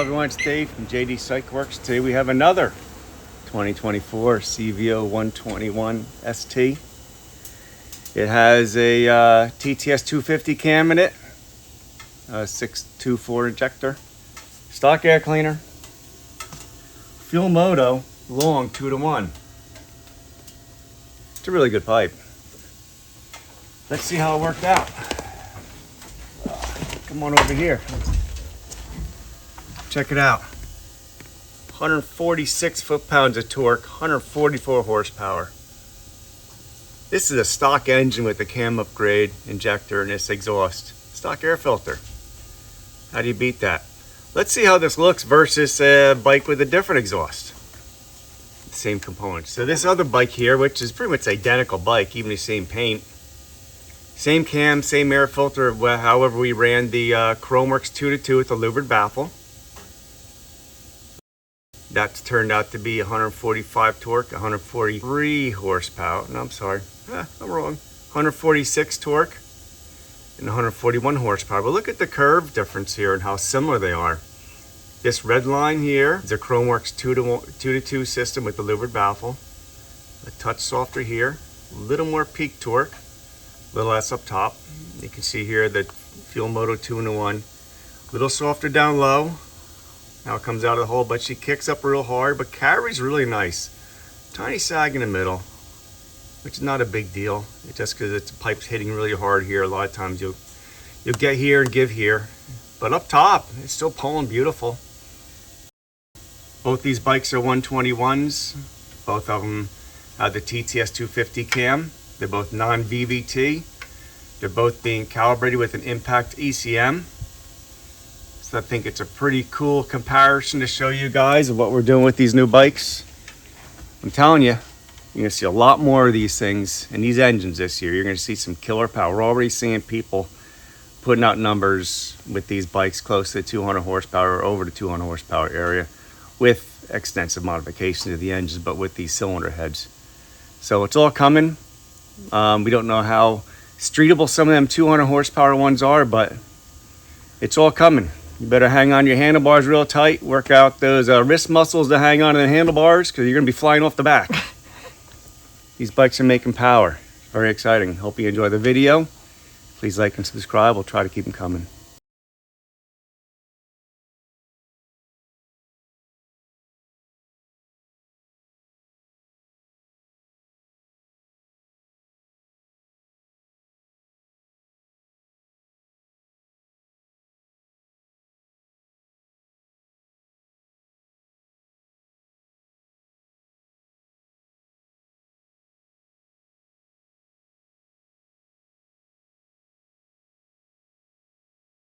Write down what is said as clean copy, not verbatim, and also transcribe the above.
everyone, it's Dave from JD Cycle Works. Today we have another 2024 CVO 121 ST. It has a TTS 250 cam in it, a 624 injector, stock air cleaner, fuel moto, long 2-to-1. It's a really good pipe. Let's see how it worked out. Come on over here. Check it out. 146 foot-pounds of torque, 144 horsepower. This is a stock engine with a cam upgrade, injector, and this exhaust. Stock air filter. How do you beat that? Let's see how this looks versus a bike with a different exhaust. Same components. So this other bike here, which is pretty much identical bike, even the same paint, same cam, same air filter, however we ran the Chromeworks 2-to-2 with the louvered baffle. That's turned out to be 145 torque, 143 horsepower. No, I'm sorry. I'm wrong. 146 torque and 141 horsepower. But look at the curve difference here and how similar they are. This red line here is a Chromeworks 2-to-2 system with the louvered baffle. A touch softer here. A little more peak torque. A little less up top. You can see here the fuel moto 2-in-1. A little softer down low. Now it comes out of the hole, but she kicks up real hard, but carries really nice. Tiny sag in the middle, which is not a big deal. It's just because it's pipe's hitting really hard here. A lot of times you'll get here and give here, but up top it's still pulling beautiful. Both these bikes are 121s. Both of them have the TTS 250 cam. They're both non-VVT. They're both being calibrated with an impact ECM. I think it's a pretty cool comparison to show you guys of what we're doing with these new bikes. I'm telling you, you're gonna see a lot more of these things in these engines this year. You're gonna see some killer power. We're already seeing people putting out numbers with these bikes close to the 200 horsepower or over the 200 horsepower area with extensive modifications of the engines, but with these cylinder heads. So it's all coming. We don't know how streetable some of them 200 horsepower ones are, but it's all coming. You better hang on your handlebars real tight, work out those wrist muscles to hang on to the handlebars because you're going to be flying off the back. These bikes are making power. Very exciting. Hope you enjoy the video. Please like and subscribe. We'll try to keep them coming.